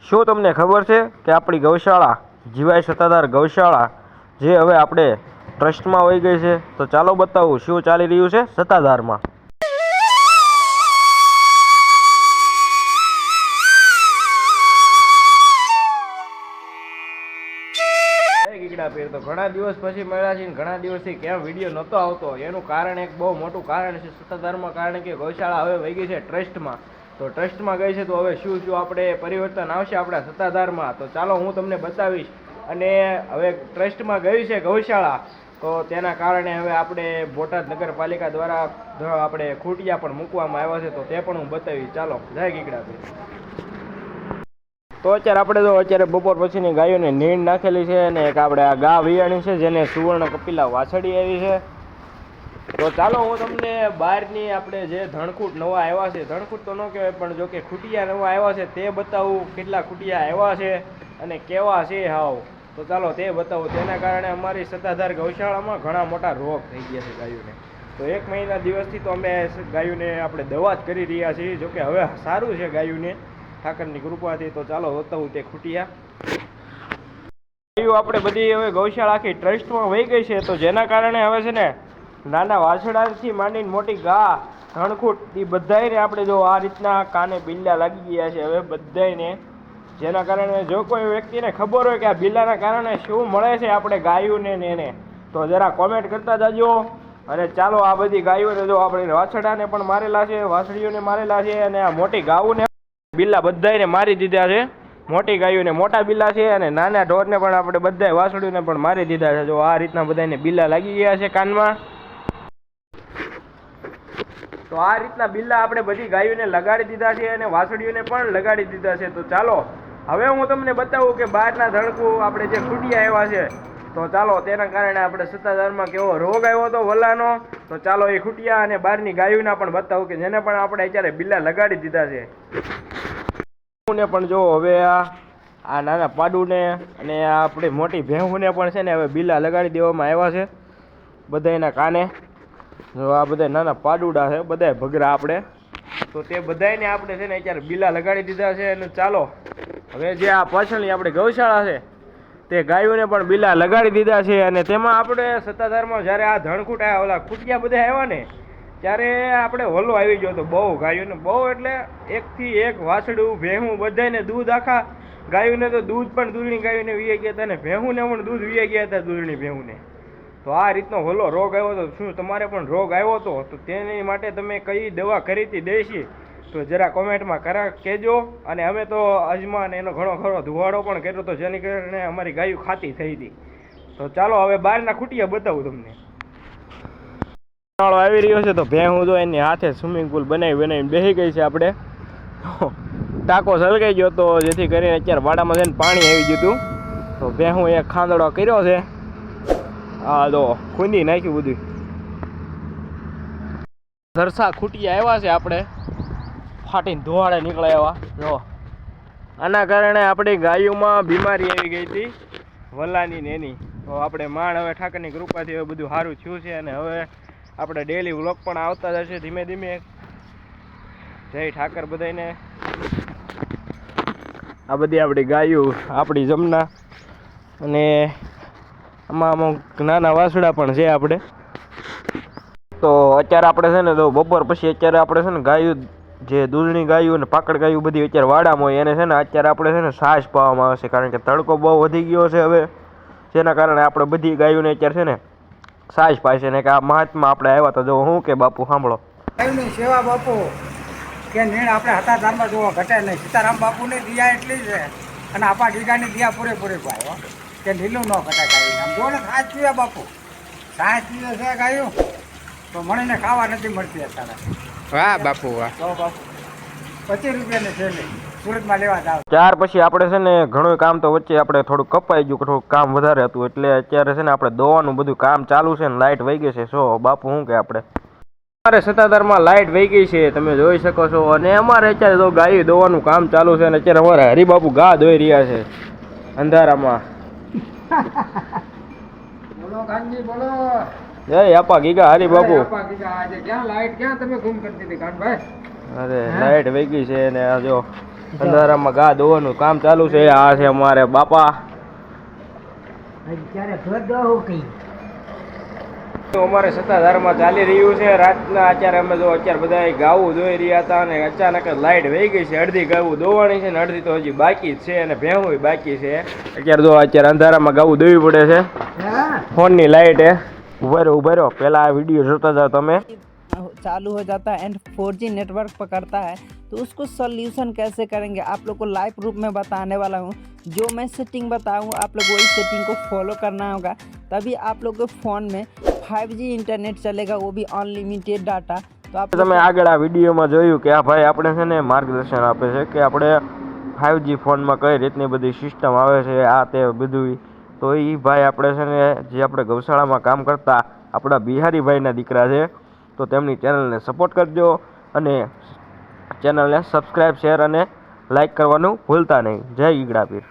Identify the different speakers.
Speaker 1: શું તમને ખબર છે કે આપણી ગૌશાળા જીવાય સત્તાધાર ગૌશાળા જે હવે આપણે ટ્રસ્ટમાં વહી ગઈ છે? તો ચાલો બતાવું શું ચાલી રહ્યું છે સત્તાધારમાં. તો ઘણા દિવસ પછી મળ્યા છે, ઘણા દિવસથી કેમ વિડીયો નહોતો આવતો એનું કારણ એક બહુ મોટું કારણ છે સત્તાધારમાં. કારણ કે ગૌશાળા હવે વહી ગઈ છે ટ્રસ્ટમાં. તો ટ્રસ્ટમાં ગઈ છે તો હવે શું શું આપણે પરિવર્તન આવશે આપણા સત્તાધારમાં, તો ચાલો હું તમને બતાવીશ. અને હવે ટ્રસ્ટમાં ગઈ છે ગૌશાળા, તો તેના કારણે હવે આપણે બોટાદ નગરપાલિકા દ્વારા આપણે ખૂટિયા પણ મૂકવામાં આવ્યા છે, તો તે પણ હું બતાવીશ. ચાલો, જય ગીગડાભાઈ. તો અત્યારે બપોર પછીની ગાયોને નીણ નાખેલી છે અને એક આપણે આ ગા વિયાણી છે જેને સુવર્ણ કપિલા વાછડી આવી છે. તો ચાલો હું તમને બહારની આપણે જે ધણકૂટ નવા આવ્યા છે, ધણકૂટ તો ન કહેવાય પણ જો કે ખૂટિયા નવા આવ્યા છે તે બતાવું. કેટલા ખૂટિયા આવ્યા છે અને કેવા છે હાવ, તો ચાલો તે બતાવું. તેના કારણે અમારી સત્તાધાર ગૌશાળામાં ઘણા મોટા રોગ થઈ ગયા છે ગાયોને. તો 1 મહિના દિવસથી તો અમે ગાયોને આપણે દવા જ કરી રહ્યા છીએ. જોકે હવે સારું છે ગાયોને ઠાકરની કૃપાથી. તો ચાલો બતાવું તે ખૂટિયા ગાયો આપણે બધી હવે ગૌશાળા આખી ટ્રસ્ટમાં વહી ગઈ છે. તો જેના કારણે હવે છે ને નાના વાછડાથી માંડીને મોટી ગા ધણકૂટ એ બધાને આપણે જો આ રીતના કાને બિલ્લા લાગી ગયા છે હવે બધાને. જેના કારણે જો કોઈ વ્યક્તિને ખબર હોય કે આ બિલ્લાના કારણે શું મળે છે આપણે ગાયોને ને એને, તો જરા કોમેન્ટ કરતા જાજો. અને ચાલો આ બધી ગાયોને જો આપણે વાછડાને પણ મારેલા છે, વાછડીઓને મારેલા છે, અને આ મોટી ગાયોને બિલ્લા બધાને મારી દીધા છે. મોટી ગાયોને મોટા બિલ્લા છે અને નાના ઢોરને પણ આપણે બધા વાછડીઓને પણ મારી દીધા છે. જો આ રીતના બધાને બિલ્લા લાગી ગયા છે કાનમાં. તો આ રીતના બિલ્લા આપણે બધી ગાયોને લગાડી દીધા છે અને વાછડીઓને પણ લગાડી દીધા છે. તો ચાલો હવે હું તમને બતાવું કે બહારના ધણકું આપણે જે ખૂટિયા આવ્યા છે, તો ચાલો તેના કારણે આપણે સત્તાધારમાં કેવો રોગ આવ્યો હતો વલ્લાનો. તો ચાલો એ ખૂટિયા અને બહારની ગાયોના પણ બતાવું કે જેને પણ આપણે અત્યારે બિલ્લા લગાડી દીધા છે. ને પણ જો હવે આ નાના પાડુને અને આ આપણી મોટી ભેહુંને પણ છે ને હવે બિલ્લા લગાડી દેવામાં આવ્યા છે બધા એના કાને. જો આ બધા નાના પાડુડા છે બધા ભગરા આપણે, તો તે બધાને આપણે છે ને અત્યારે બિલ્લા લગાડી દીધા છે. અને ચાલો હવે જે આ પાછળની આપણી ગૌશાળા છે તે ગાયોને પણ બિલ્લા લગાડી દીધા છે. અને તેમાં આપણે સત્તાધારમાં જ્યારે આ ધણકૂટ આવ્યા ઓલા ખૂટિયા બધા આવ્યા ને ત્યારે આપણે વલ્લો આવી ગયો હતો બહુ ગાયોને, બહુ એટલે 1 થી 1 વાછડું ભેહું બધાને દૂધ, આખા ગાયોને તો દૂધ પણ દૂધણી ગાયોને વીએ ગયા હતા અને ભેહુંને પણ દૂધ વીએ ગયા હતા દૂધણી ભેહુંને. તો આ રીતનો વલ્લો રોગ આવ્યો હતો. શું તમારે પણ રોગ આવ્યો હતો તો તેની માટે તમે કઈ દવા કરી હતી દેશી, તો જરા કોમેન્ટમાં કહેજો. અને અમે તો અજમાન એનો ઘણો ખરો ધુવાડો પણ કર્યો હતો જેને કારણે અમારી ગાયો ખાતી થઈ હતી. તો ચાલો હવે બહારના ખૂટિયા બતાવું તમને. આવી રહ્યો છે તો ભેહું જો એની હાથે સ્વિમિંગ પુલ બનાવીને બેસી ગઈ છે. આપણે ટાંકો સળગાઈ ગયો તો જેથી કરીને અત્યારે વાડામાં છે ને પાણી આવી ગયું હતું. તો ભેહું એક ખાંદડો કર્યો છે. હા જો ખૂંદી નાખ્યું બધું. સરસા ખૂટિયા આવ્યા છે આપણે ફાટીને ધોવાડે નીકળ્યા એવા. જો આના કારણે આપણી ગાયોમાં બીમારી આવી ગઈ હતી વલ્લાની ને એની. તો આપણે માંડ હવે ઠાકરની કૃપાથી હવે બધું સારું થયું છે. અને હવે આપણે ડેલી વ્લોગ પણ આવતા જશે ધીમે ધીમે. જય ઠાકર બધાને. આ બધી આપણી ગાયો આપણી જમના, અને આમાં અમુક નાના વાસડા પણ છે આપણે. તો અત્યારે આપણે છે ને તો બપોર પછી અત્યારે આપણે છે ને ગાયું જે દૂધણી ગાયું અને પાકડ ગાયું બધી અત્યારે વાડામાં હોય એને છે ને અત્યારે આપણે છે ને છાશ પાવામાં આવે છે. કારણ કે તડકો બહુ વધી ગયો છે હવે, જેના કારણે આપણે બધી ગાયોને અત્યારે છે ને છાશ પાય છે. ને કે આ મહાત્મા આપણે આવ્યા તો જો હું કે બાપુ સાંભળો.
Speaker 2: ગાયની સેવા બાપુ કે નીણ આપણે હતાધારમાં જોવા ઘટે નહીં. સીતારામ બાપુની દિયા એટલી છે અને આપણા ગીગાની દિયા પૂરેપૂરી પાય કે નીલું ન ઘટે ગાયું. આમ જો ને છાશ પીવે બાપુ, છાશ પીવે છે ગાયું તો મળીને ખાવા નથી મળતી અત્યારે.
Speaker 3: વાહ બાપુ વાહ.
Speaker 2: તો બાપુ 25 રૂપિયાની થેલી સુરતમાં લેવા જાવ.
Speaker 1: ત્યાર પછી આપણે છે ને ઘણું કામ તો વચ્ચે આપણે થોડુંક કપાઈ ગયું, થોડુંક કામ વધારે હતું એટલે અત્યારે છે ને આપણે દોવાનું બધું કામ ચાલુ છે ને લાઇટ વહી ગઈ છે. શું બાપુ શું કે આપણે અમારે સત્તાધારમાં લાઇટ વહી ગઈ છે તમે જોઈ શકો છો. અને અમારે અત્યારે તો ગાય દોવાનું કામ ચાલુ છે. અને અત્યારે અમારે હરિબાપુ ગા દોઈ રહ્યા છે અંધારામાં.
Speaker 2: બોલો કાનજી બોલો.
Speaker 1: જય આપા ગીગા હરિબાપુ.
Speaker 2: ક્યાં લાઈટ ક્યાં તમે ગુમ કરી દીધી કાનભાઈ?
Speaker 1: અરે લાઇટ વહી ગઈ છે ને આ જો અંધારામાં ઘા ધોવાનું કામ ચાલુ છે. આ છે અમારે બાપા. અમારે સત્તાધારમાં ચાલી રહ્યું છે રાતના. અત્યારે અમે જો અત્યારે બધા ગાવું ધોઈ રહ્યા હતા અને અચાનક જ લાઇટ વહી ગઈ છે. અડધી ગાવું ધોવાની છે ને અડધી તો હજી બાકી જ છે અને ભેહું બાકી છે. અત્યારે જો અત્યારે અંધારામાં ગાવું ધોવી પડે છે. ફોનની લાઇટ હે. ઉભા રહ્યો પહેલા આ વિડીયો જોતા જાઓ તમે.
Speaker 3: चालू हो जाता है एंड 4G नेटवर्क पकड़ता है तो उसको सोल्यूशन कैसे करेंगे आप लोग को लाइव रूप में बताने वाला हूँ. जो मैं सेटिंग बताऊँ आप लोग वही सेटिंग को फॉलो करना होगा तभी आप लोग के फ़ोन में 5G इंटरनेट चलेगा वो भी अनलिमिटेड डाटा. तो आप
Speaker 1: તમે આગળ આ વિડીયોમાં જોયું કે આ ભાઈ આપણે છે ને માર્ગદર્શન આપે છે કે આપણે 5G ફોનમાં કઈ રીતની બધી સિસ્ટમ આવે છે આ તે બધું. તો એ ભાઈ આપણે છે ને જે આપણે ગૌશાળામાં કામ કરતા આપણા બિહારી ભાઈના દીકરા છે. તો તેમની ચેનલને સપોર્ટ કરજો અને ચેનલને સબસ્ક્રાઈબ શેર અને લાઈક કરવાનું ભૂલતા નહીં. જય ઈગડા પીર.